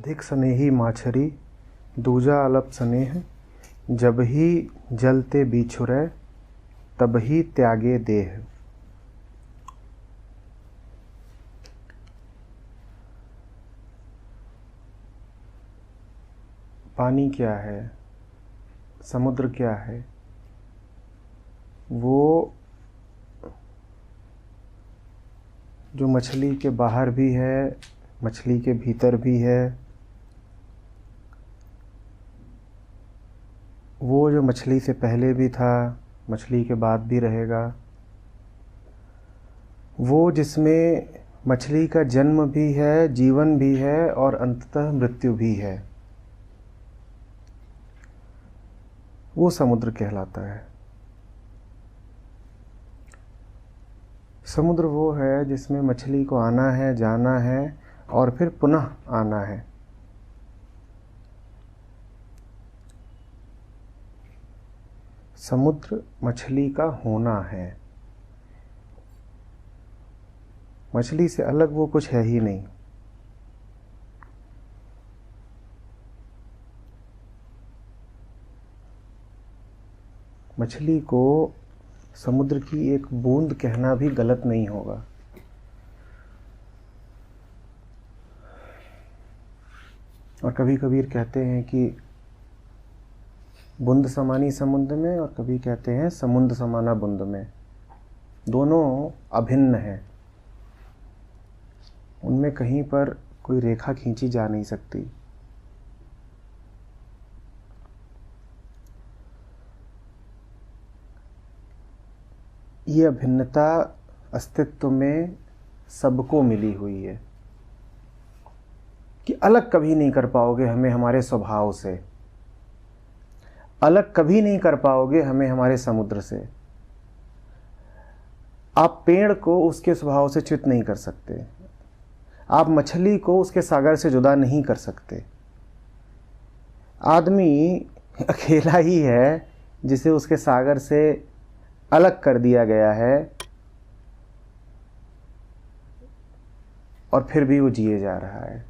अधिक स्नेही माछरी दूजा अलप स्नेह, जब ही जलते बिछुरै तब ही त्यागे देह। पानी क्या है, समुद्र क्या है? वो जो मछली के बाहर भी है, मछली के भीतर भी है, वो जो मछली से पहले भी था, मछली के बाद भी रहेगा, वो जिसमें मछली का जन्म भी है, जीवन भी है और अंततः मृत्यु भी है, वो समुद्र कहलाता है। समुद्र वो है जिसमें मछली को आना है, जाना है और फिर पुनः आना है। समुद्र मछली का होना है। मछली से अलग वो कुछ है ही नहीं। मछली को समुद्र की एक बूंद कहना भी गलत नहीं होगा। और कभी कबीर कहते हैं कि बूंद समानी समुद्र में, और कभी कहते हैं समुद्र समाना बूंद में। दोनों अभिन्न हैं, उनमें कहीं पर कोई रेखा खींची जा नहीं सकती। ये अभिन्नता अस्तित्व में सबको मिली हुई है कि अलग कभी नहीं कर पाओगे हमें हमारे स्वभाव से, अलग कभी नहीं कर पाओगे हमें हमारे समुद्र से। आप पेड़ को उसके स्वभाव से च्युत नहीं कर सकते, आप मछली को उसके सागर से जुदा नहीं कर सकते। आदमी अकेला ही है जिसे उसके सागर से अलग कर दिया गया है और फिर भी वो जिए जा रहा है।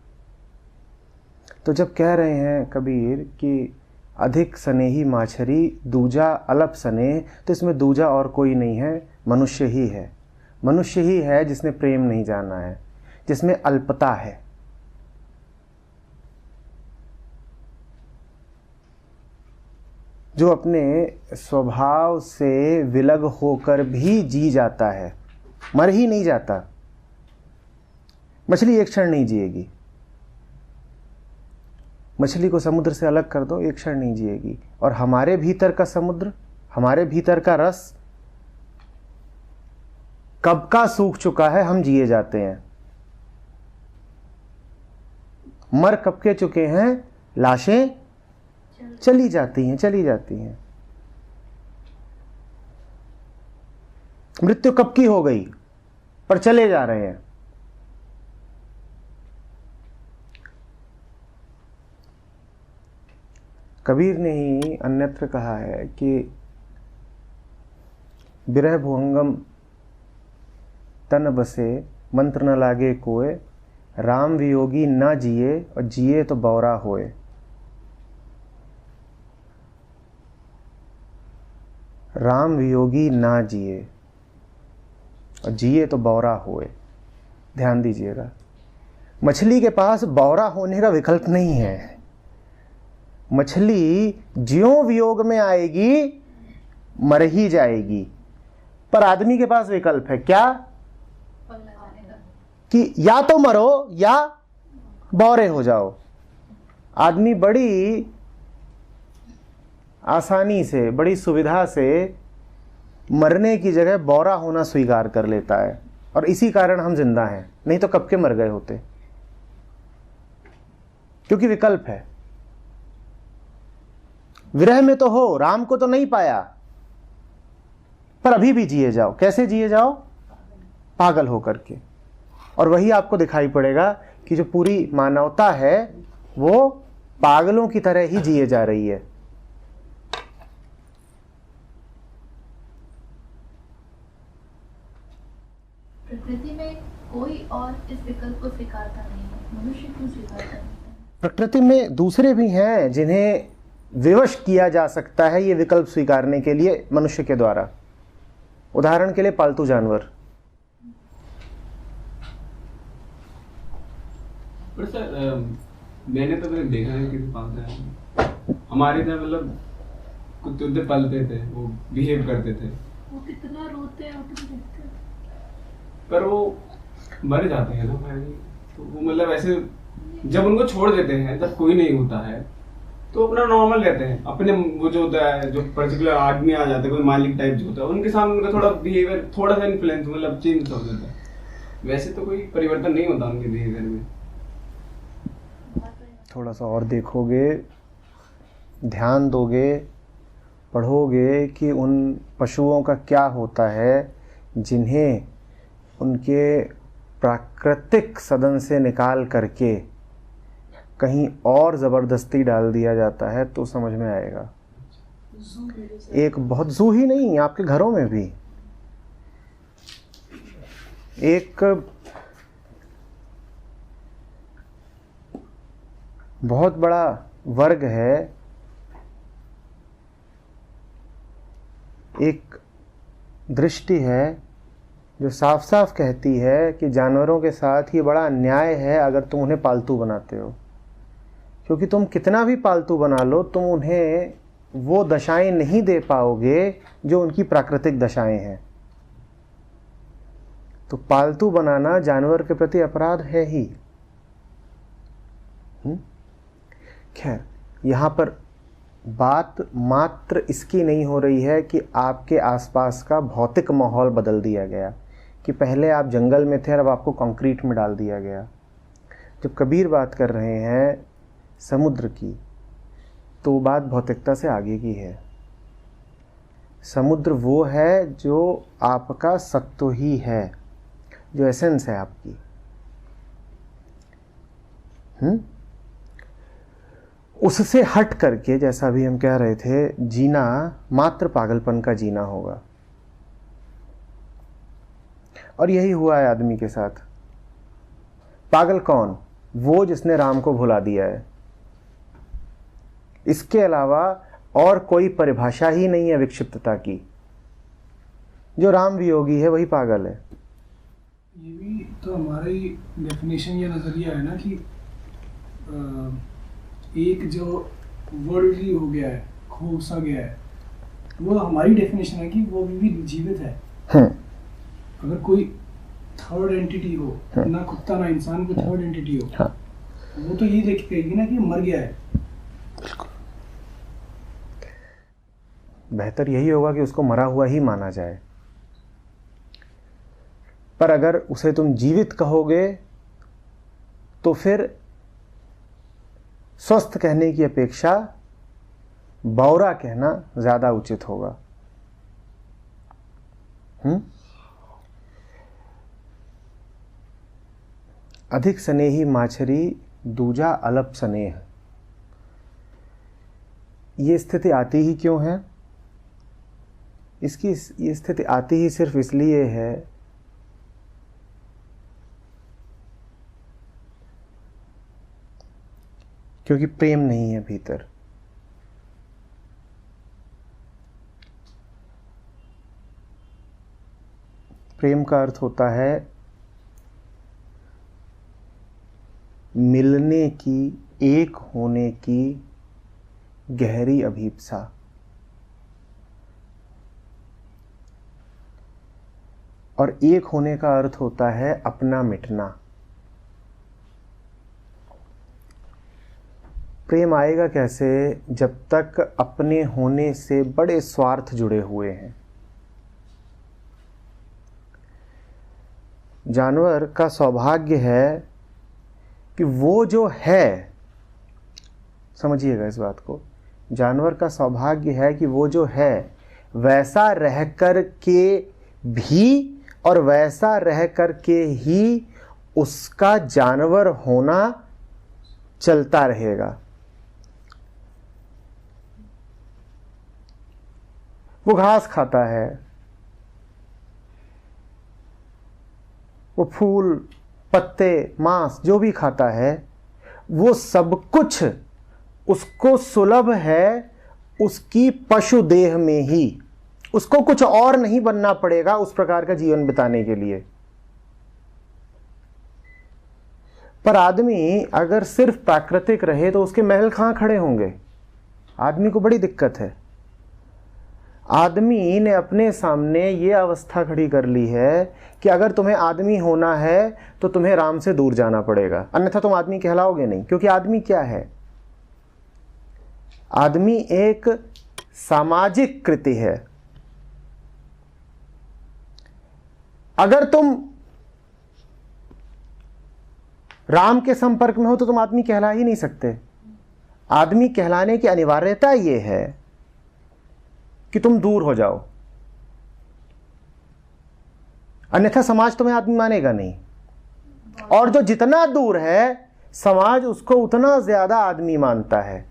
तो जब कह रहे हैं कबीर कि अधिक स्नेही माछरी दूजा अलप स्नेह, तो इसमें दूजा और कोई नहीं है, मनुष्य ही है। मनुष्य ही है जिसने प्रेम नहीं जाना है, जिसमें अल्पता है। जो अपने स्वभाव से विलग होकर भी जी जाता है, मर ही नहीं जाता। मछली एक क्षण नहीं जिएगी। मछली को समुद्र से अलग कर दो, एक क्षण नहीं जिएगी। और हमारे भीतर का समुद्र, हमारे भीतर का रस कब का सूख चुका है, हम जिए जाते हैं। मर कब के चुके हैं, लाशें चली जाती हैं, चली जाती हैं। मृत्यु कब की हो गई, पर चले जा रहे हैं। कबीर ने ही अन्यत्र कहा है कि बिरह भुअंगम तन बसे, मंत्र न लागे कोय, राम वियोगी न जिए और जिए तो बौरा होए। राम वियोगी ना जिए और जिए तो बौरा होए। ध्यान दीजिएगा, मछली के पास बौरा होने का विकल्प नहीं है। मछली ज्यों वियोग में आएगी मर ही जाएगी। पर आदमी के पास विकल्प है क्या, कि या तो मरो या बौरे हो जाओ। आदमी बड़ी आसानी से, बड़ी सुविधा से मरने की जगह बौरा होना स्वीकार कर लेता है, और इसी कारण हम जिंदा हैं, नहीं तो कब के मर गए होते। क्योंकि विकल्प है। विरह में तो हो, राम को तो नहीं पाया, पर अभी भी जिए जाओ। कैसे जिए जाओ, पागल होकर के। और वही आपको दिखाई पड़ेगा कि जो पूरी मानवता है वो पागलों की तरह ही जिए जा रही है। प्रकृति में कोई और इस विकल्प को स्वीकारता नहीं है, मनुष्य क्यों स्वीकारता नहीं है? प्रकृति में दूसरे भी हैं जिन्हें विवश किया जा सकता है ये विकल्प स्वीकारने के लिए मनुष्य के द्वारा। उदाहरण के लिए पालतू जानवर। पर सर मैंने तो कभी देखा है किसी पालतू जानवर। हमारे इधर मतलब कुत्ते उतने पालते थे, वो बिहेव करते थे, वो कितना रोते हैं तुम देखते हो, पर वो मर जाते हैं ना भाई। तो वो मतलब ऐसे जब उनको छोड़ देते हैं, जब कोई नहीं होता है तो अपना नॉर्मल रहते हैं अपने। वो जो होता है, जो पर्टिकुलर आदमी आ जाता है, कोई मालिक टाइप जो होता है, उनके सामने उनका थोड़ा बिहेवियर, थोड़ा सा इन्फ्लुएंस मतलब चेंज हो जाता है। वैसे तो कोई परिवर्तन नहीं होता उनके बिहेवियर में। थोड़ा सा और देखोगे, ध्यान दोगे, पढ़ोगे कि उन पशुओं का क्या होता है जिन्हें उनके प्राकृतिक सदन से निकाल करके कहीं और ज़बरदस्ती डाल दिया जाता है, तो समझ में आएगा। एक बहुत जू ही नहीं, आपके घरों में भी एक बहुत बड़ा वर्ग है, एक दृष्टि है जो साफ साफ कहती है कि जानवरों के साथ ये बड़ा अन्याय है अगर तुम उन्हें पालतू बनाते हो। क्योंकि तुम कितना भी पालतू बना लो, तुम उन्हें वो दशाएं नहीं दे पाओगे जो उनकी प्राकृतिक दशाएं हैं। तो पालतू बनाना जानवर के प्रति अपराध है ही। खैर, यहाँ पर बात मात्र इसकी नहीं हो रही है कि आपके आसपास का भौतिक माहौल बदल दिया गया, कि पहले आप जंगल में थे और अब आपको कंक्रीट में डाल दिया गया। जब कबीर बात कर रहे हैं समुद्र की, तो बात भौतिकता से आगे की है। समुद्र वो है जो आपका सत्व ही है, जो एसेंस है आपकी। उससे हट करके, जैसा भी हम कह रहे थे, जीना मात्र पागलपन का जीना होगा। और यही हुआ है आदमी के साथ। पागल कौन? वो जिसने राम को भुला दिया है। इसके अलावा और कोई परिभाषा ही नहीं है विक्षिप्तता की। जो राम वियोगी है वही पागल है। ये भी तो हमारा ही डेफिनेशन या नजरिया है ना कि एक जो वर्ल्डली हो गया है, खो सा गया है, वो हमारी डेफिनेशन है कि वो भी जीवित है। अगर कोई थर्ड एंटिटी हो, ना कुत्ता ना इंसान, कोई थर्ड एंटिटी हो, वो तो ये देखेगी ना कि मर गया है। बेहतर यही होगा कि उसको मरा हुआ ही माना जाए। पर अगर उसे तुम जीवित कहोगे तो फिर स्वस्थ कहने की अपेक्षा बौरा कहना ज्यादा उचित होगा। अधिक स्नेही माछरी दूजा अलप स्नेह। ये स्थिति आती ही क्यों है? इसकी ये स्थिति आती ही सिर्फ इसलिए है क्योंकि प्रेम नहीं है भीतर। प्रेम का अर्थ होता है मिलने की, एक होने की गहरी अभीप्सा। और एक होने का अर्थ होता है अपना मिटना। प्रेम आएगा कैसे? जब तक अपने होने से बड़े स्वार्थ जुड़े हुए हैं। जानवर का सौभाग्य है कि वो जो है, समझिएगा इस बात को, जानवर का सौभाग्य है कि वो जो है वैसा रह कर के भी और वैसा रह कर के ही उसका जानवर होना चलता रहेगा। वो घास खाता है, वो फूल, पत्ते, मांस जो भी खाता है, वो सब कुछ उसको सुलभ है उसकी पशु देह में ही। उसको कुछ और नहीं बनना पड़ेगा उस प्रकार का जीवन बिताने के लिए। पर आदमी अगर सिर्फ प्राकृतिक रहे तो उसके महल कहां खड़े होंगे? आदमी को बड़ी दिक्कत है। आदमी ने अपने सामने ये अवस्था खड़ी कर ली है कि अगर तुम्हें आदमी होना है तो तुम्हें राम से दूर जाना पड़ेगा, अन्यथा तुम आदमी कहलाओगे नहीं। क्योंकि आदमी क्या है? आदमी एक सामाजिक कृति है। अगर तुम राम के संपर्क में हो तो तुम आदमी कहला ही नहीं सकते। आदमी कहलाने की अनिवार्यता यह है कि तुम दूर हो जाओ, अन्यथा समाज तुम्हें आदमी मानेगा नहीं। और जो जितना दूर है समाज उसको उतना ज्यादा आदमी मानता है।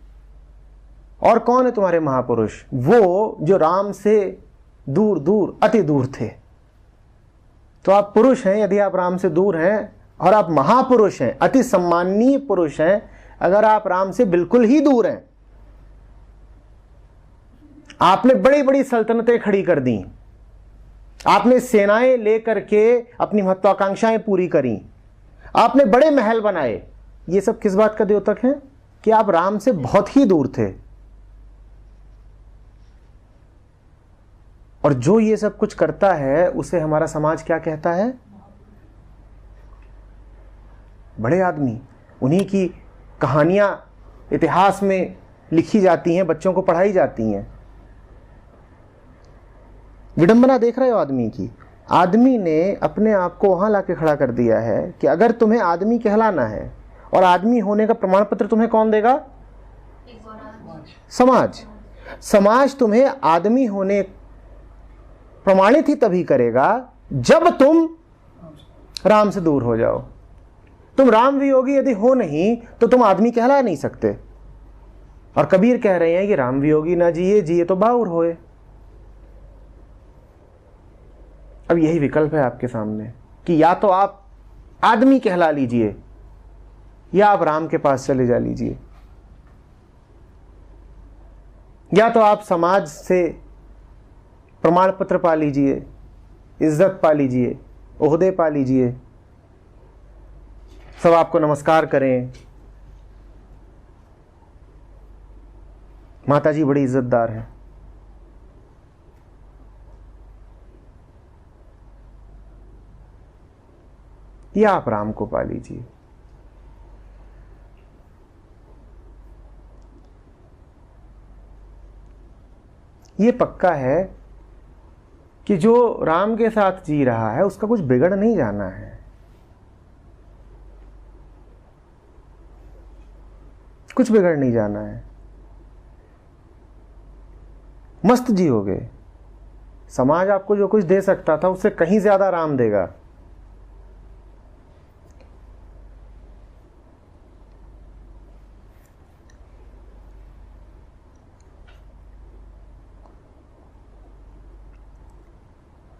और कौन है तुम्हारे महापुरुष? वो जो राम से दूर दूर अति दूर थे। तो आप पुरुष हैं यदि आप राम से दूर हैं, और आप महापुरुष हैं, अति सम्माननीय पुरुष हैं अगर आप राम से बिल्कुल ही दूर हैं। आपने बड़ी बड़ी सल्तनतें खड़ी कर दी, आपने सेनाएं लेकर के अपनी महत्वाकांक्षाएं पूरी करी, आपने बड़े महल बनाए। ये सब किस बात का द्योतक है? कि आप राम से बहुत ही दूर थे। और जो ये सब कुछ करता है उसे हमारा समाज क्या कहता है? बड़े आदमी। उन्हीं की कहानियां इतिहास में लिखी जाती हैं, बच्चों को पढ़ाई जाती हैं। विडंबना देख रहे हो आदमी की? आदमी ने अपने आप को वहां लाके खड़ा कर दिया है कि अगर तुम्हें आदमी कहलाना है, और आदमी होने का प्रमाण पत्र तुम्हें कौन देगा? समाज। समाज तुम्हें आदमी होने प्रमाणित ही तभी करेगा जब तुम राम से दूर हो जाओ। तुम राम वियोगी यदि हो नहीं तो तुम आदमी कहला नहीं सकते। और कबीर कह रहे हैं कि राम वियोगी ना जिए, जिए तो बाउर होए। अब यही विकल्प है आपके सामने कि या तो आप आदमी कहला लीजिए या आप राम के पास चले जा लीजिए। या तो आप समाज से प्रमाण पत्र पा लीजिए, इज्जत पा लीजिए, ओहदे पा लीजिए, सब आपको नमस्कार करें, माताजी बड़ी इज्जतदार है। या आप राम को पा लीजिए। ये पक्का है कि जो राम के साथ जी रहा है उसका कुछ बिगड़ नहीं जाना है। कुछ बिगड़ नहीं जाना है, मस्त जियोगे। समाज आपको जो कुछ दे सकता था उससे कहीं ज्यादा राम देगा।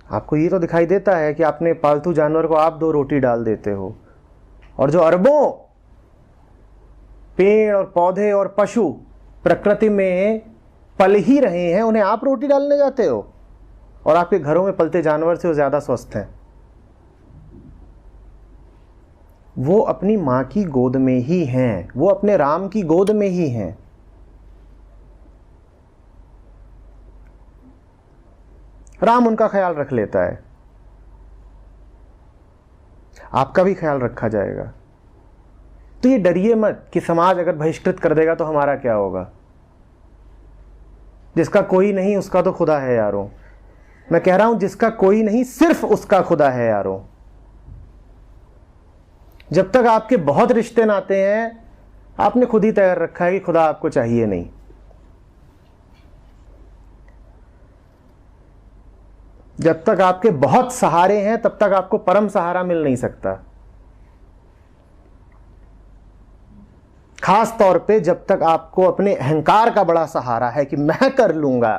आपको ये तो दिखाई देता है कि आपने पालतू जानवर को आप 2 रोटी डाल देते हो, और जो अरबों पेड़ और पौधे और पशु प्रकृति में पल ही रहे हैं उन्हें आप रोटी डालने जाते हो, और आपके घरों में पलते जानवर से वो ज्यादा स्वस्थ हैं। वो अपनी मां की गोद में ही हैं, वो अपने राम की गोद में ही हैं। राम उनका ख्याल रख लेता है, आपका भी ख्याल रखा जाएगा। तो ये डरिए मत कि समाज अगर बहिष्कृत कर देगा तो हमारा क्या होगा। जिसका कोई नहीं उसका तो खुदा है यारों। मैं कह रहा हूं जिसका कोई नहीं सिर्फ उसका खुदा है यारों। जब तक आपके बहुत रिश्ते नाते हैं आपने खुद ही तैयार रखा है कि खुदा आपको चाहिए नहीं। जब तक आपके बहुत सहारे हैं तब तक आपको परम सहारा मिल नहीं सकता। खास तौर पे जब तक आपको अपने अहंकार का बड़ा सहारा है कि मैं कर लूंगा,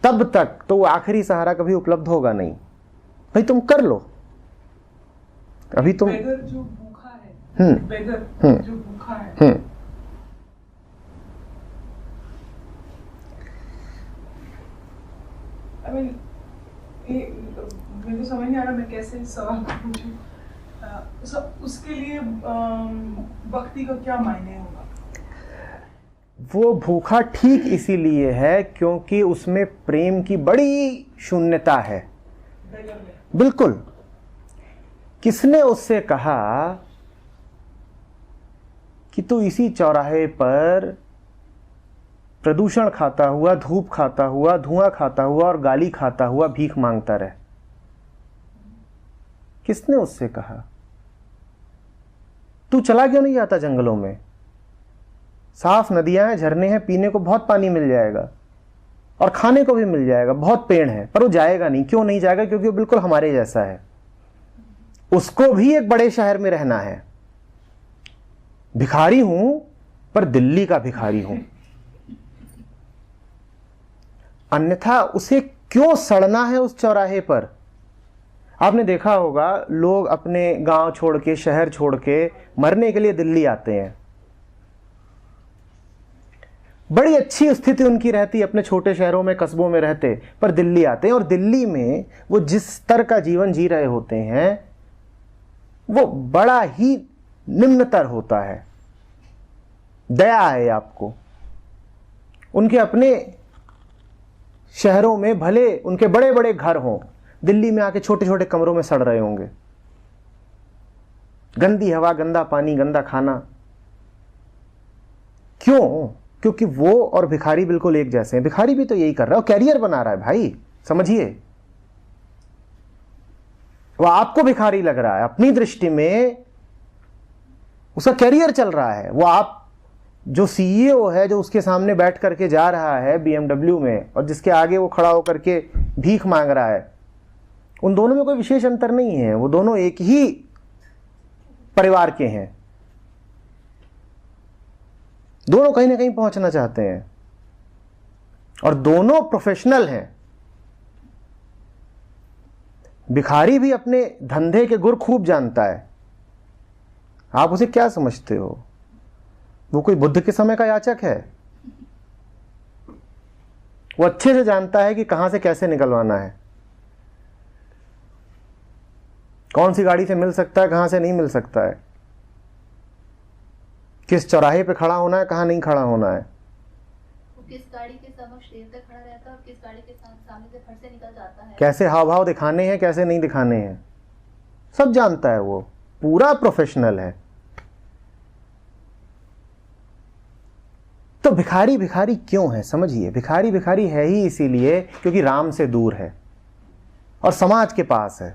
तब तक तो वो आखिरी सहारा कभी उपलब्ध होगा नहीं। भाई तुम कर लो, अभी तुम अगर जो भूखा है बेगर जो भूखा है, I mean, मेरे को समझ नहीं आ रहा मैं कैसे इस सवाल को पूछूं। उसके लिए भक्ति का क्या मायने होगा? वो भूखा ठीक इसीलिए है क्योंकि उसमें प्रेम की बड़ी शून्यता है। बिल्कुल। किसने उससे कहा कि तू इसी चौराहे पर प्रदूषण खाता हुआ, धूप खाता हुआ, धुआं खाता हुआ और गाली खाता हुआ भीख मांगता रहे? किसने उससे कहा? तू चला क्यों नहीं जाता जंगलों में? साफ नदियां हैं, झरने हैं, पीने को बहुत पानी मिल जाएगा और खाने को भी मिल जाएगा, बहुत पेड़ है, पर वो जाएगा नहीं। क्यों नहीं जाएगा? क्योंकि वो बिल्कुल हमारे जैसा है। उसको भी एक बड़े शहर में रहना है। भिखारी हूं पर दिल्ली का भिखारी हूं, अन्यथा उसे क्यों सड़ना है उस चौराहे पर? आपने देखा होगा लोग अपने गांव छोड़ के, शहर छोड़ के मरने के लिए दिल्ली आते हैं। बड़ी अच्छी स्थिति उनकी रहती, अपने छोटे शहरों में, कस्बों में रहते, पर दिल्ली आते हैं और दिल्ली में वो जिस स्तर का जीवन जी रहे होते हैं वो बड़ा ही निम्नतर होता है। दया है आपको। उनके अपने शहरों में भले उनके बड़े बड़े घर हों, दिल्ली में आके छोटे छोटे कमरों में सड़ रहे होंगे। गंदी हवा, गंदा पानी, गंदा खाना। क्यों? क्योंकि वो और भिखारी बिल्कुल एक जैसे हैं। भिखारी भी तो यही कर रहा है, कैरियर बना रहा है भाई, समझिए। वो आपको भिखारी लग रहा है, अपनी दृष्टि में उसका कैरियर चल रहा है। वो आप जो सीईओ है, जो उसके सामने बैठ करके जा रहा है BMW में और जिसके आगे वो खड़ा होकर के भीख मांग रहा है, उन दोनों में कोई विशेष अंतर नहीं है। वो दोनों एक ही परिवार के हैं। दोनों कहीं ना कहीं पहुंचना चाहते हैं और दोनों प्रोफेशनल हैं। भिखारी भी अपने धंधे के गुर खूब जानता है। आप उसे क्या समझते हो? वो कोई बुद्ध के समय का याचक है? वो अच्छे से जानता है कि कहां से कैसे निकलवाना है, कौन सी गाड़ी से मिल सकता है, कहां से नहीं मिल सकता है, किस चौराहे पे खड़ा होना है, कहां नहीं खड़ा होना है, वो किस गाड़ी के समक्ष देर तक खड़ा रहता है और किस गाड़ी के सामने से फट से निकल जाता है, कैसे हाव भाव दिखाने हैं, कैसे नहीं दिखाने हैं, सब जानता है। वो पूरा प्रोफेशनल है। तो भिखारी भिखारी क्यों है? समझिए, भिखारी भिखारी है ही इसीलिए क्योंकि राम से दूर है और समाज के पास है।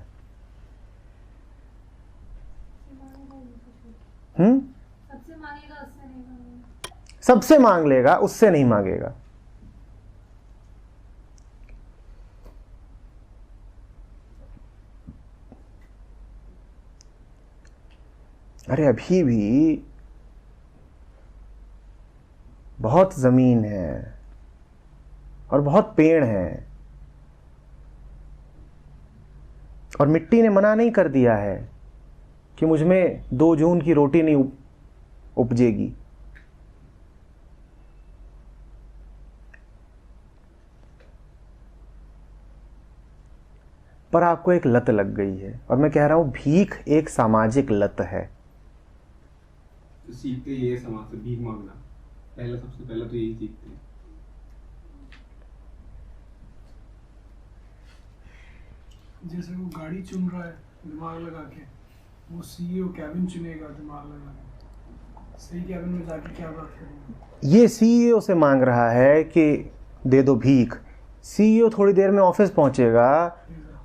सबसे मांगेगा, उससे नहीं मांगेगा। सबसे मांग लेगा, उससे नहीं मांगेगा। अरे अभी भी बहुत जमीन है और बहुत पेड़ हैं और मिट्टी ने मना नहीं कर दिया है कि मुझ में 2 जून की रोटी नहीं उपजेगी। पर आपको एक लत लग गई है और मैं कह रहा हूं भीख एक सामाजिक लत है। तो सीखते ये समाज से भीख मांगना, पहले सबसे पहले तो यही सीखते हैं। जैसे वो गाड़ी चुन रहा है दिमाग लगा के, वो सीईओ कैबिन चुनेगा दिमाग लगा के। सही कैबिन में जाके क्या बात करेंगे? ये सीईओ से मांग रहा है कि दे दो भीख। सीईओ थोड़ी देर में ऑफिस पहुंचेगा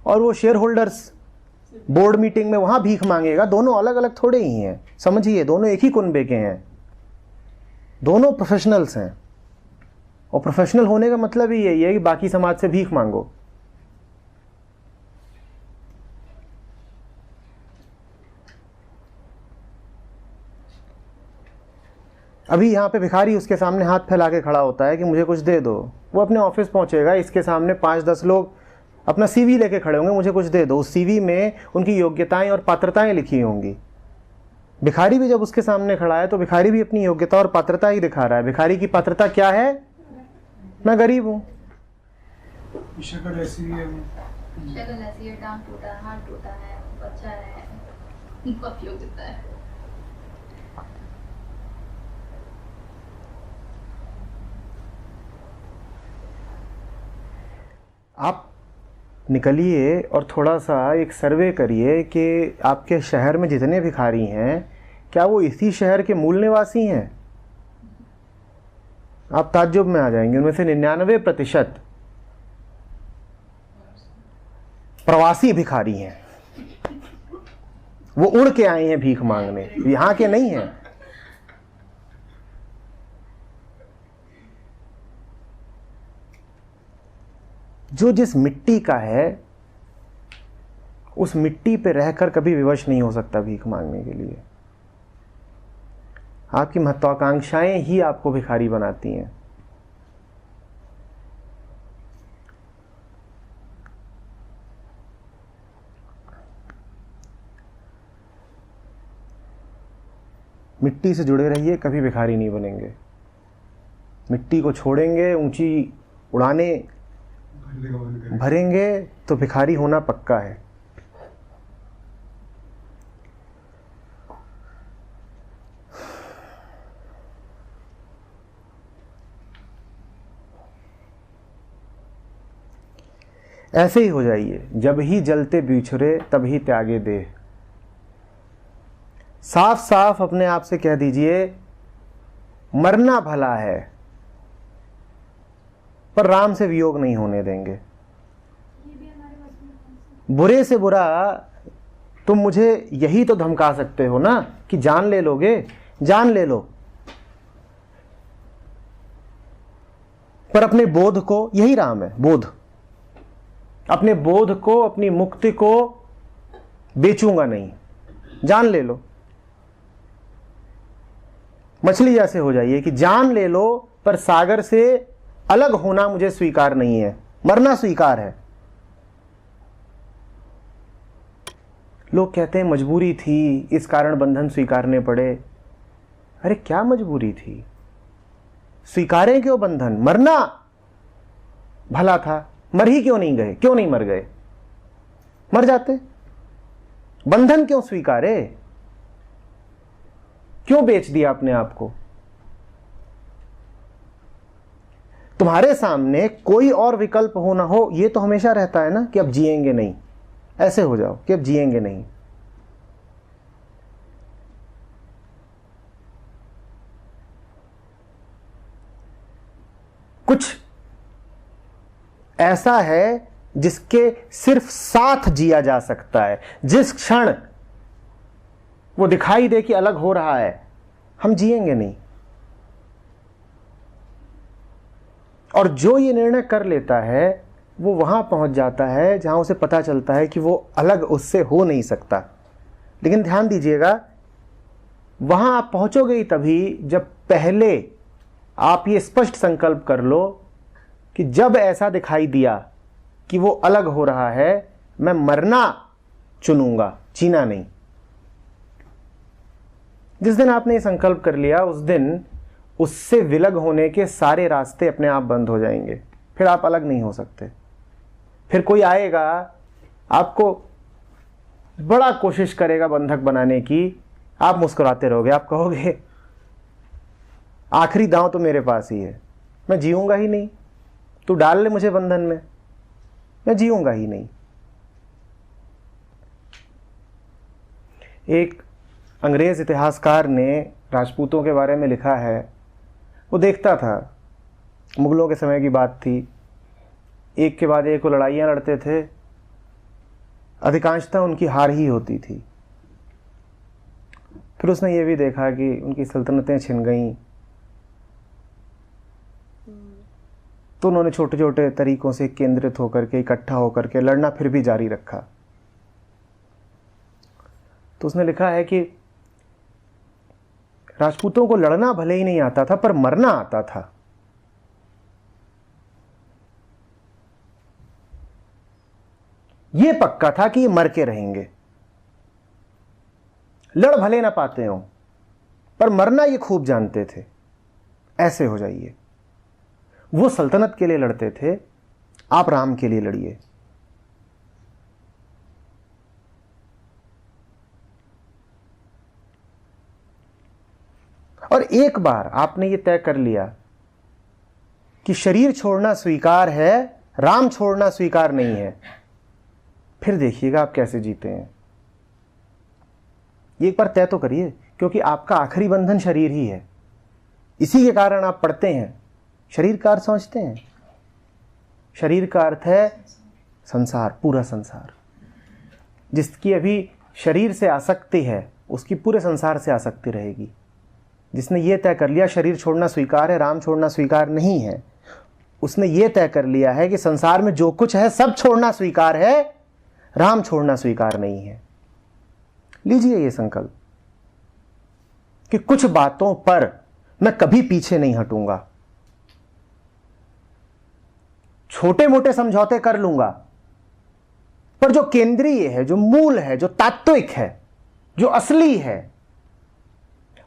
और वो शेयर होल्डर्स बोर्ड मीटिंग में वहां भीख मांगेगा। दोनों अलग अलग थोड़े ही हैं, समझिए। दोनों एक ही कुनबे के हैं, दोनों प्रोफेशनल्स हैं। और प्रोफेशनल होने का मतलब ही यही है कि बाकी समाज से भीख मांगो। अभी यहाँ पे भिखारी उसके सामने हाथ फैला के खड़ा होता है कि मुझे कुछ दे दो। वो अपने ऑफिस पहुंचेगा, इसके सामने 5-10 लोग अपना सीवी लेके खड़े होंगे, मुझे कुछ दे दो। उस सीवी में उनकी योग्यताएं और पात्रताएं लिखी होंगी। भिखारी भी जब उसके सामने खड़ा है तो भिखारी भी अपनी योग्यता और पात्रता ही दिखा रहा है। भिखारी की पात्रता क्या है? मैं गरीब हूं। शक्ल ऐसी है, शक्ल ऐसी है, टांग टूटा है, हाथ टूटा है, बच्चा है, बहुत योग्यता है। आप निकलिए और थोड़ा सा एक सर्वे करिए कि आपके शहर में जितने भिखारी हैं क्या वो इसी शहर के मूल निवासी हैं? आप ताज्जुब में आ जाएंगे। उनमें से 99% प्रवासी भिखारी हैं। वो उड़ के आए हैं भीख मांगने, यहां के नहीं हैं। जो जिस मिट्टी का है उस मिट्टी पे रहकर कभी विवश नहीं हो सकता भीख मांगने के लिए। आपकी महत्वाकांक्षाएं ही आपको भिखारी बनाती हैं। मिट्टी से जुड़े रहिए, कभी भिखारी नहीं बनेंगे। मिट्टी को छोड़ेंगे, ऊंची उड़ाने भरेंगे तो भिखारी होना पक्का है। ऐसे ही हो जाइए। जब ही जलते बिछुरे तब ही त्यागे देह। साफ साफ अपने आप से कह दीजिए मरना भला है पर राम से वियोग नहीं होने देंगे। बुरे से बुरा तुम मुझे यही तो धमका सकते हो ना कि जान ले लोगे, जान ले लो, पर अपने बोध को, यही राम है बोध, अपने बोध को, अपनी मुक्ति को बेचूंगा नहीं, जान ले लो। मछली जैसे हो जाइए कि जान ले लो पर सागर से अलग होना मुझे स्वीकार नहीं है, मरना स्वीकार है। लोग कहते हैं मजबूरी थी, इस कारण बंधन स्वीकारने पड़े। अरे क्या मजबूरी थी? स्वीकारें क्यों बंधन? मरना भला था, मर ही क्यों नहीं गए? क्यों नहीं मर गए? मर जाते। बंधन क्यों स्वीकारे? क्यों बेच दिया अपने आप को? तुम्हारे सामने कोई और विकल्प हो ना हो, यह तो हमेशा रहता है ना कि अब जिएंगे नहीं। ऐसे हो जाओ कि अब जिएंगे नहीं। कुछ ऐसा है जिसके सिर्फ साथ जिया जा सकता है। जिस क्षण वो दिखाई दे कि अलग हो रहा है, हम जिएंगे नहीं। और जो ये निर्णय कर लेता है वो वहां पहुंच जाता है जहां उसे पता चलता है कि वो अलग उससे हो नहीं सकता। लेकिन ध्यान दीजिएगा, वहां आप पहुंचोगे ही तभी जब पहले आप ये स्पष्ट संकल्प कर लो कि जब ऐसा दिखाई दिया कि वो अलग हो रहा है, मैं मरना चुनूंगा, जीना नहीं। जिस दिन आपने ये संकल्प कर लिया उस दिन उससे विलग होने के सारे रास्ते अपने आप बंद हो जाएंगे। फिर आप अलग नहीं हो सकते। फिर कोई आएगा आपको बड़ा कोशिश करेगा बंधक बनाने की, आप मुस्कुराते रहोगे। आप कहोगे आखिरी दांव तो मेरे पास ही है, मैं जीऊंगा ही नहीं, तू डाल ले मुझे बंधन में, मैं जीऊंगा ही नहीं। एक अंग्रेज इतिहासकार ने राजपूतों के बारे में लिखा है। वो देखता था, मुगलों के समय की बात थी, एक के बाद एक वो लड़ाइयाँ लड़ते थे, अधिकांशतः उनकी हार ही होती थी। फिर उसने ये भी देखा कि उनकी सल्तनतें छिन गईं, तो उन्होंने छोटे छोटे तरीकों से केंद्रित होकर के, इकट्ठा होकर के लड़ना फिर भी जारी रखा। तो उसने लिखा है कि राजपूतों को लड़ना भले ही नहीं आता था पर मरना आता था। ये पक्का था कि ये मर के रहेंगे। लड़ भले ना पाते हो पर मरना ये खूब जानते थे। ऐसे हो जाइए। वो सल्तनत के लिए लड़ते थे, आप राम के लिए लड़िए। और एक बार आपने ये तय कर लिया कि शरीर छोड़ना स्वीकार है, राम छोड़ना स्वीकार नहीं है, फिर देखिएगा आप कैसे जीते हैं। ये एक बार तय तो करिए, क्योंकि आपका आखिरी बंधन शरीर ही है। इसी के कारण आप पढ़ते हैं। शरीर का अर्थ समझते हैं? शरीर का अर्थ है संसार, पूरा संसार। जिसकी अभी शरीर से आसक्ति है उसकी पूरे संसार से आसक्ति रहेगी। जिसने ये तय कर लिया शरीर छोड़ना स्वीकार है, राम छोड़ना स्वीकार नहीं है, उसने ये तय कर लिया है कि संसार में जो कुछ है सब छोड़ना स्वीकार है, राम छोड़ना स्वीकार नहीं है। लीजिए ये संकल्प कि कुछ बातों पर मैं कभी पीछे नहीं हटूंगा। छोटे मोटे समझौते कर लूंगा, पर जो केंद्रीय है, जो मूल है, जो तात्विक है, जो असली है,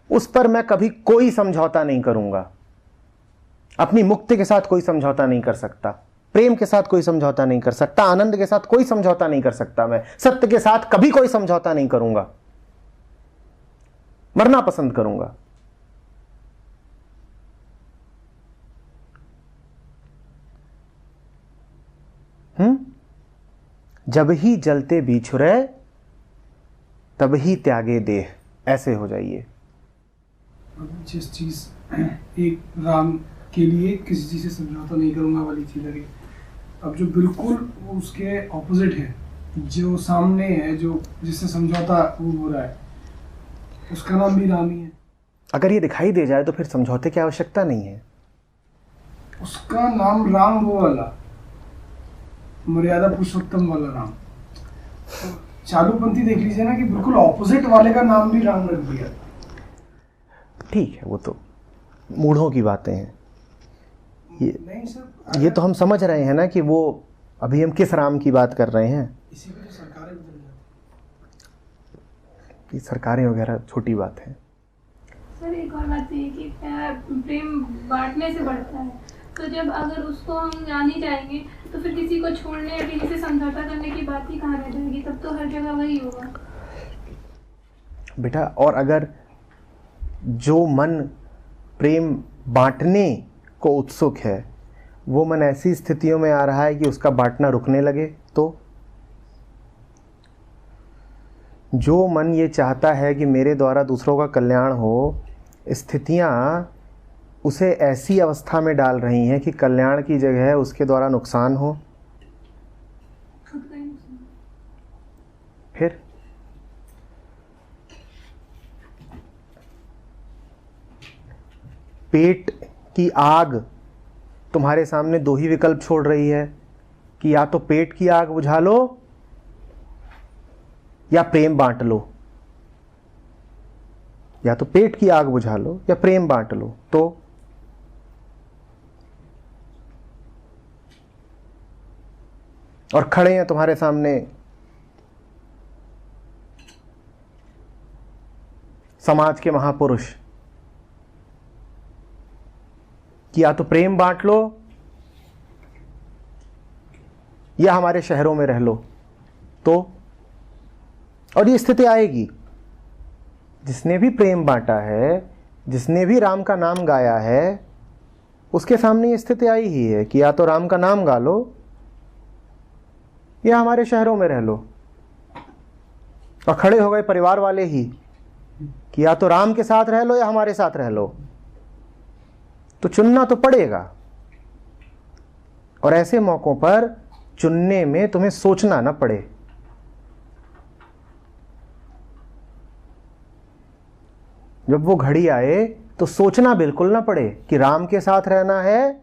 उस पर मैं कभी कोई समझौता नहीं करूंगा। अपनी मुक्ति के साथ कोई समझौता नहीं कर सकता, प्रेम के साथ कोई समझौता नहीं कर सकता, आनंद के साथ कोई समझौता नहीं कर सकता, मैं सत्य के साथ कभी कोई समझौता नहीं करूंगा। मरना पसंद करूंगा। जब ही जलते बिछुरे तब ही त्यागे देह। ऐसे हो जाइए। जिस चीज एक राम के लिए किसी चीज से समझौता नहीं करूंगा वाली चीज लगी, अब जो बिल्कुल उसके ऑपोजिट है, जो सामने है, जो जिससे समझौता वो हो रहा है, उसका नाम भी राम ही है। अगर ये दिखाई दे जाए तो फिर समझौते की आवश्यकता नहीं है। उसका नाम राम वो वाला मर्यादा पुरुषोत्तम वाला राम। तो चालूपंथी देख लीजिए ना कि बिल्कुल ऑपोजिट वाले का नाम भी राम रख दिया। ठीक है, वो तो मूढ़ों की बातें हैं। नहीं सर, ये तो हम समझ रहे हैं ना कि वो अभी हम किस राम की बात कर रहे हैं। इसी पे तो सरकारें बदल जाती कि सरकारें वगैरह छोटी बात है। सर एक और बात ये कि प्रेम बांटने से बढ़ता है, तो जब अगर उसको हम जान ही जाएंगे तो फिर किसी को छोड़ने या किसी से समझौता करने की बात ही कहाँ रह जाएगी। तब तो हर जगह वही होगा बेटा। और अगर जो मन प्रेम बांटने को उत्सुक है वो मन ऐसी स्थितियों में आ रहा है कि उसका बांटना रुकने लगे, तो जो मन ये चाहता है कि मेरे द्वारा दूसरों का कल्याण हो, स्थितियां उसे ऐसी अवस्था में डाल रही हैं कि कल्याण की जगह उसके द्वारा नुकसान हो। खुद का ही नुकसान। फिर पेट की आग तुम्हारे सामने दो ही विकल्प छोड़ रही है कि या तो पेट की आग बुझा लो या प्रेम बांट लो। या तो पेट की आग बुझा लो या प्रेम बांट लो। तो और खड़े हैं तुम्हारे सामने समाज के महापुरुष कि या तो प्रेम बांट लो या हमारे शहरों में रह लो। तो और ये स्थिति आएगी। जिसने भी प्रेम बांटा है, जिसने भी राम का नाम गाया है, उसके सामने ये स्थिति आई ही है कि या तो राम का नाम गा लो या हमारे शहरों में रह लो। और खड़े हो गए परिवार वाले ही कि या तो राम के साथ रह लो या हमारे साथ रह लो। तो चुनना तो पड़ेगा। और ऐसे मौकों पर चुनने में तुम्हें सोचना ना पड़े। जब वो घड़ी आए तो सोचना बिल्कुल ना पड़े कि राम के साथ रहना है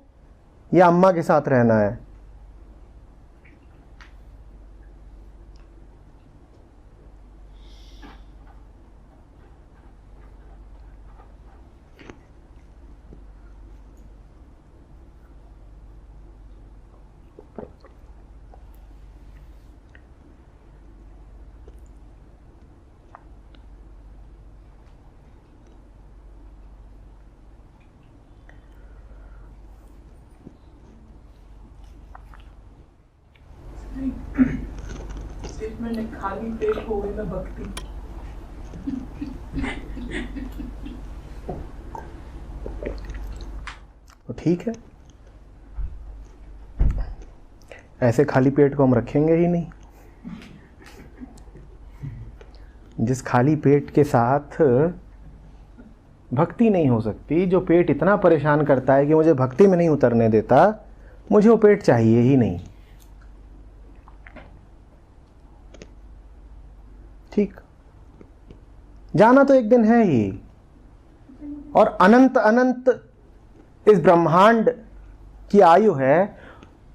या अम्मा के साथ रहना है। मैंने खाली पेट हो गई मैं भक्ति। तो ठीक है, ऐसे खाली पेट को हम रखेंगे ही नहीं। जिस खाली पेट के साथ भक्ति नहीं हो सकती, जो पेट इतना परेशान करता है कि मुझे भक्ति में नहीं उतरने देता, मुझे वो पेट चाहिए ही नहीं। ठीक, जाना तो एक दिन है ही, और अनंत अनंत इस ब्रह्मांड की आयु है,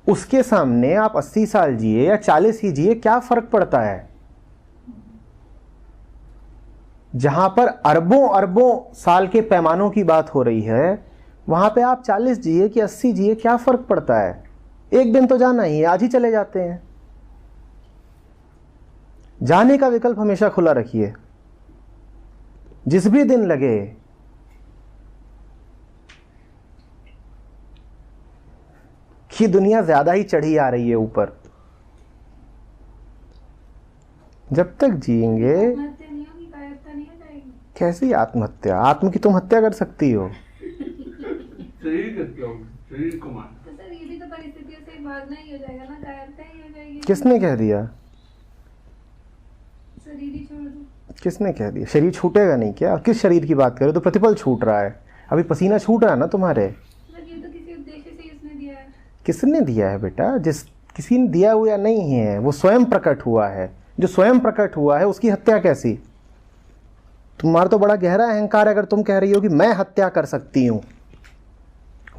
उसके सामने आप 80 साल जिए या 40 ही जिए, क्या फर्क पड़ता है? जहां पर अरबों अरबों साल के पैमानों की बात हो रही है, वहां पे आप 40 जिए कि 80 जिए, क्या फर्क पड़ता है? एक दिन तो जाना ही है, आज ही चले जाते हैं। जाने का विकल्प हमेशा खुला रखिए, जिस भी दिन लगे। कि दुनिया ज्यादा ही चढ़ी आ रही है ऊपर, जब तक जिएंगे। आत्महत्या नहीं होगी, कायरता नहीं हो जाएगी। कैसी आत्महत्या? आत्म की तुम हत्या कर सकती हो। शरीर करते हो, शरीर को मार। तो सर ये भी तो परिस्थितियों से भागना ही हो जाएगा ना, कायरता ही हो जाएगी। किसने कह दिया? शरीर ही छोड़ दो। किसने कह दिया? शरीर छूटेगा नहीं क्या? किस शरीर की बात कर रहे हो? तो प्रतिपल छूट रहा है, अभी पसीना छूट रहा है ना तुम्हारे। सर ये तो किसी उद्देश्य से ही उसने दिया है। किसने दिया है बेटा? जिस किसी ने दिया हुआ नहीं है, वो स्वयं प्रकट हुआ है। जो स्वयं प्रकट हुआ है उसकी हत्या कैसी? तुम्हारा तो बड़ा गहरा अहंकार है अगर तुम कह रही हो कि मैं हत्या कर सकती हूं।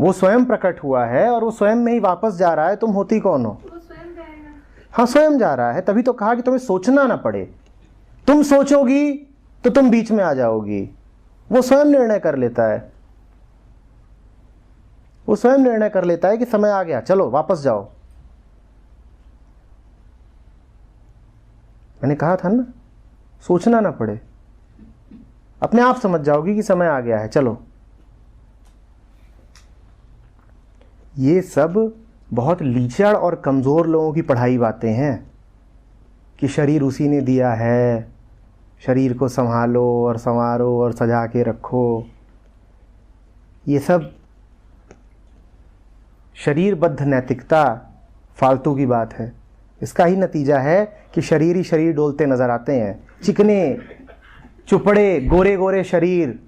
वो स्वयं प्रकट हुआ है और वो स्वयं में ही वापस जा रहा है, तुम होती कौन हो? वो स्वयं जाएगा। हाँ, स्वयं जा रहा है, तभी तो कहा कि तुम्हें सोचना ना पड़े। तुम सोचोगी तो तुम बीच में आ जाओगी। वो स्वयं निर्णय कर लेता है, वो स्वयं निर्णय कर लेता है कि समय आ गया, चलो वापस जाओ। मैंने कहा था ना, सोचना ना पड़े, अपने आप समझ जाओगी कि समय आ गया है, चलो। ये सब बहुत लीचड़ और कमजोर लोगों की पढ़ाई बातें हैं कि शरीर उसी ने दिया है, शरीर को संभालो और संवारो और सजा के रखो। ये सब शरीरबद्ध नैतिकता फालतू की बात है। इसका ही नतीजा है कि शरीर ही शरीर डोलते नजर आते हैं, चिकने चुपड़े गोरे गोरे शरीर।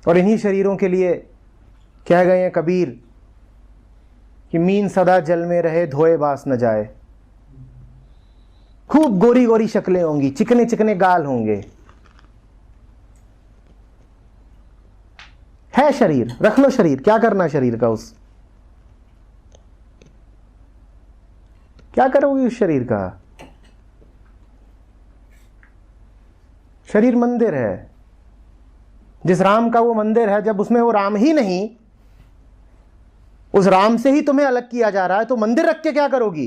और इन्हीं शरीरों के लिए कह गए हैं कबीर कि मीन सदा जल में रहे, धोए बास न जाए। खूब गोरी गोरी शक्लें होंगी, चिकने चिकने गाल होंगे। है शरीर, रख लो शरीर, क्या करना शरीर का? उस क्या करोगे उस शरीर का? शरीर मंदिर है, जिस राम का वो मंदिर है, जब उसमें वो राम ही नहीं, उस राम से ही तुम्हें अलग किया जा रहा है, तो मंदिर रख के क्या करोगी?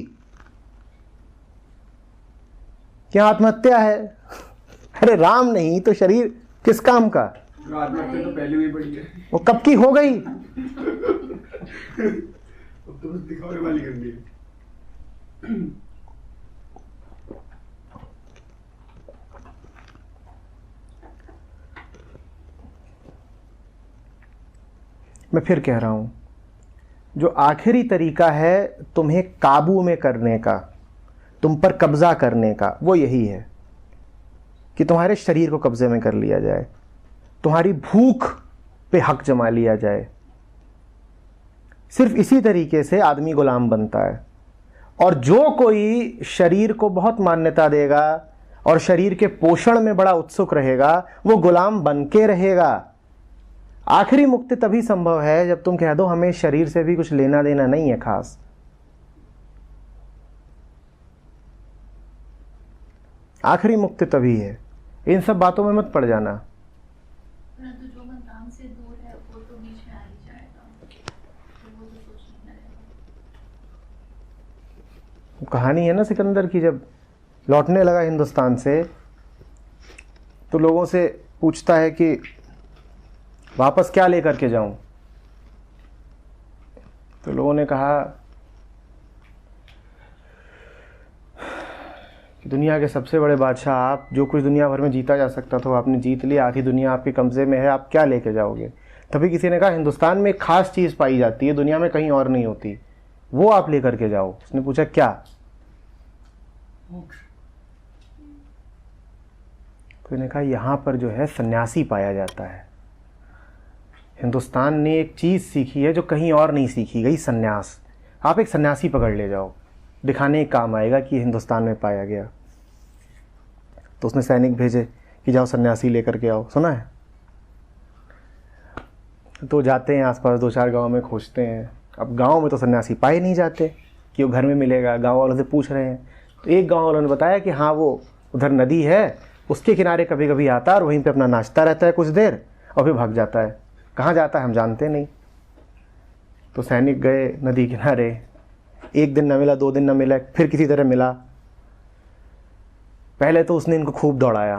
क्या आत्महत्या है? अरे राम नहीं तो शरीर किस काम का? आत्महत्या तो पहले भी बढ़ी है, वो कब की हो गई? अब तो बस दिखाने वाली करनी है। मैं फिर कह रहा हूं, जो आखिरी तरीका है तुम्हें काबू में करने का, तुम पर कब्जा करने का, वो यही है कि तुम्हारे शरीर को कब्जे में कर लिया जाए, तुम्हारी भूख पे हक जमा लिया जाए। सिर्फ इसी तरीके से आदमी गुलाम बनता है। और जो कोई शरीर को बहुत मान्यता देगा और शरीर के पोषण में बड़ा उत्सुक रहेगा, वो गुलाम बन के रहेगा। आखिरी मुक्ति तभी संभव है जब तुम कह दो हमें शरीर से भी कुछ लेना देना नहीं है खास। आखिरी मुक्ति तभी है, इन सब बातों में मत पड़ जाना। परंतु जो मन राम से दूर है वो तो बीच में आ ही जाएगा, तो वो तो सोचना रहेगा। कहानी है ना सिकंदर की, जब लौटने लगा हिंदुस्तान से तो लोगों से पूछता है कि वापस क्या लेकर के जाऊं? तो लोगों ने कहा कि दुनिया के सबसे बड़े बादशाह आप, जो कुछ दुनिया भर में जीता जा सकता था वो आपने जीत लिया, आधी दुनिया आपके कब्जे में है, आप क्या लेके जाओगे? तभी किसी ने कहा हिंदुस्तान में एक खास चीज़ पाई जाती है, दुनिया में कहीं और नहीं होती, वो आप लेकर के जाओ। उसने पूछा क्या? तो ने कहा यहाँ पर जो है सन्यासी पाया जाता है। हिंदुस्तान ने एक चीज़ सीखी है जो कहीं और नहीं सीखी गई, सन्यास। आप एक सन्यासी पकड़ ले जाओ, दिखाने के काम आएगा कि हिंदुस्तान में पाया गया। तो उसने सैनिक भेजे कि जाओ सन्यासी लेकर के आओ। सुना है? तो जाते हैं आसपास 2-4 गांव में, खोजते हैं। अब गांव में तो सन्यासी पाए नहीं जाते कि वो घर में मिलेगा। गांव वालों से पूछ रहे हैं तो एक गांव वालों ने बताया कि हाँ वो उधर नदी है, उसके किनारे कभी कभी आता है और वहीं पे अपना नाचता रहता है कुछ देर और फिर भाग जाता है। कहाँ जाता है हम जानते नहीं। तो सैनिक गए नदी किनारे, 1 दिन न मिला, 2 दिन न मिला, फिर किसी तरह मिला। पहले तो उसने इनको खूब दौड़ाया,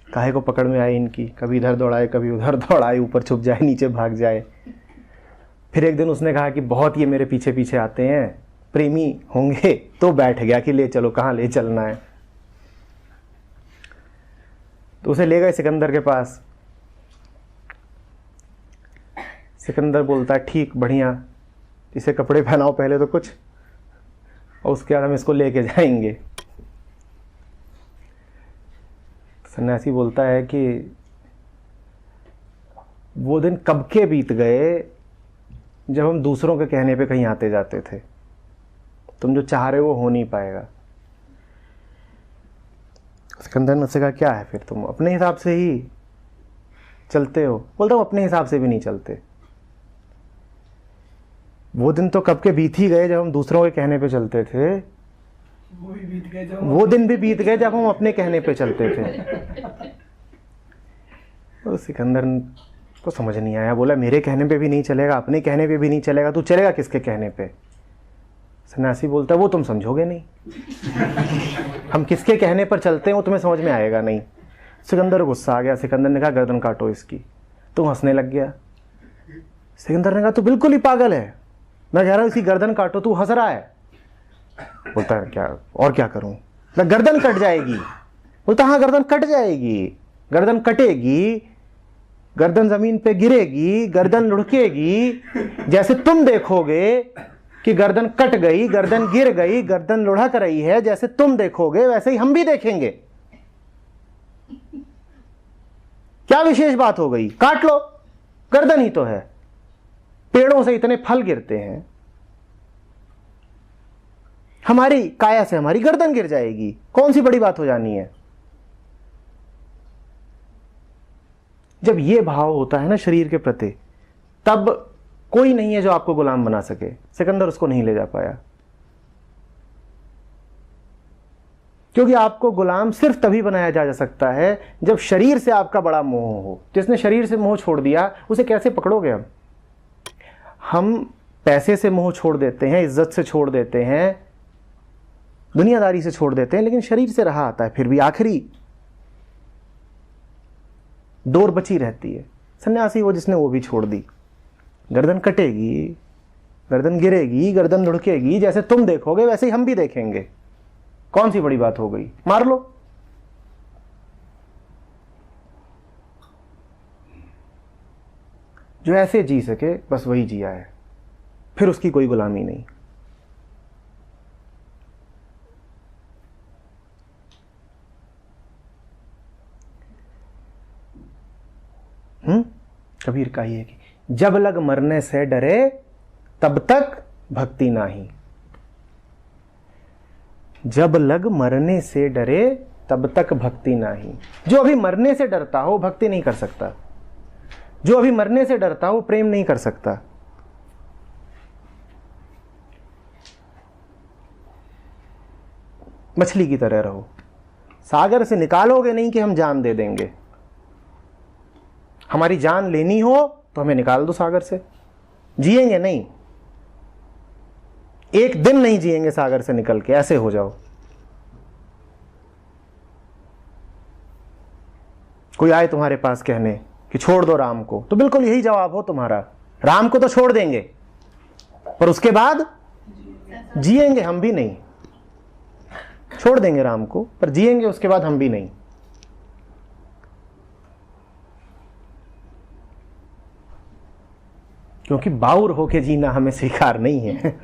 काहे को पकड़ में आई इनकी, कभी इधर दौड़ाए कभी उधर दौड़ाए, ऊपर छुप जाए नीचे भाग जाए। फिर एक दिन उसने कहा कि बहुत ये मेरे पीछे पीछे आते हैं, प्रेमी होंगे, तो बैठ गया कि ले चलो, कहाँ ले चलना है। तो उसे ले गए सिकंदर के पास। सिकंदर बोलता है ठीक, बढ़िया, इसे कपड़े पहनाओ पहले तो कुछ, और उसके बाद हम इसको लेके जाएंगे। सन्यासी बोलता है कि वो दिन कब के बीत गए जब हम दूसरों के कहने पे कहीं आते जाते थे। तुम जो चाह रहे हो वो हो नहीं पाएगा। सिकंदर ने उससे कहा क्या है फिर, तुम अपने हिसाब से ही चलते हो? बोलता हूँ अपने हिसाब से भी नहीं चलते। वो दिन तो कब के बीत ही गए जब हम दूसरों के कहने पे चलते थे, वो भी बीत गए जब वो दिन भी बीत गए जब हम अपने कहने पे चलते थे। तो सिकंदर को समझ नहीं आया, बोला मेरे कहने पे भी नहीं चलेगा, अपने कहने पे भी नहीं चलेगा, तू चलेगा किसके कहने पे? सन्यासी बोलता वो तुम समझोगे नहीं, हम किसके कहने पर चलते हैं वो तुम्हें समझ में आएगा नहीं। सिकंदर को गुस्सा आ गया। सिकंदर ने कहा गर्दन काटो इसकी। तो हंसने लग गया। सिकंदर ने कहा तू बिल्कुल ही पागल है, मैं कह रहा हूँ इसकी गर्दन काटो, तू हंस रहा है। बोलता है क्या, और क्या करूं? गर्दन कट जाएगी। बोलता हाँ गर्दन कट जाएगी, गर्दन कटेगी, गर्दन जमीन पे गिरेगी, गर्दन लुढ़केगी, जैसे तुम देखोगे कि गर्दन कट गई, गर्दन गिर गई, गर्दन लुढ़क रही है, जैसे तुम देखोगे वैसे ही हम भी देखेंगे। क्या विशेष बात हो गई? काट लो, गर्दन ही तो है। पेड़ों से इतने फल गिरते हैं, हमारी काया से हमारी गर्दन गिर जाएगी, कौन सी बड़ी बात हो जानी है? जब ये भाव होता है ना शरीर के प्रति, तब कोई नहीं है जो आपको गुलाम बना सके। सिकंदर उसको नहीं ले जा पाया, क्योंकि आपको गुलाम सिर्फ तभी बनाया जा सकता है जब शरीर से आपका बड़ा मोह हो। जिसने शरीर से मोह छोड़ दिया उसे कैसे पकड़ोगे? हम पैसे से मोह छोड़ देते हैं, इज्जत से छोड़ देते हैं, दुनियादारी से छोड़ देते हैं, लेकिन शरीर से रहा आता है, फिर भी आखिरी डोर बची रहती है। सन्यासी वो जिसने वो भी छोड़ दी। गर्दन कटेगी, गर्दन गिरेगी, गर्दन लुढ़केगी, जैसे तुम देखोगे वैसे ही हम भी देखेंगे, कौन सी बड़ी बात हो गई, मार लो। जो ऐसे जी सके बस वही जिया है, फिर उसकी कोई गुलामी नहीं। कबीर का ही है कि जब लग मरने से डरे तब तक भक्ति नाही। जब लग मरने से डरे तब तक भक्ति नाही। जो अभी मरने से डरता हो भक्ति नहीं कर सकता, जो अभी मरने से डरता हो प्रेम नहीं कर सकता। मछली की तरह रहो, सागर से निकालोगे नहीं कि हम जान दे देंगे। हमारी जान लेनी हो तो हमें निकाल दो सागर से, जिएंगे नहीं, एक दिन नहीं जिएंगे सागर से निकल के, ऐसे हो जाओ। कोई आए तुम्हारे पास कहने कि छोड़ दो राम को, तो बिल्कुल यही जवाब हो तुम्हारा, राम को तो छोड़ देंगे पर उसके बाद जिएंगे हम भी नहीं। छोड़ देंगे राम को, पर जिएंगे उसके बाद हम भी नहीं। क्योंकि बाउर होके जीना हमें स्वीकार नहीं है।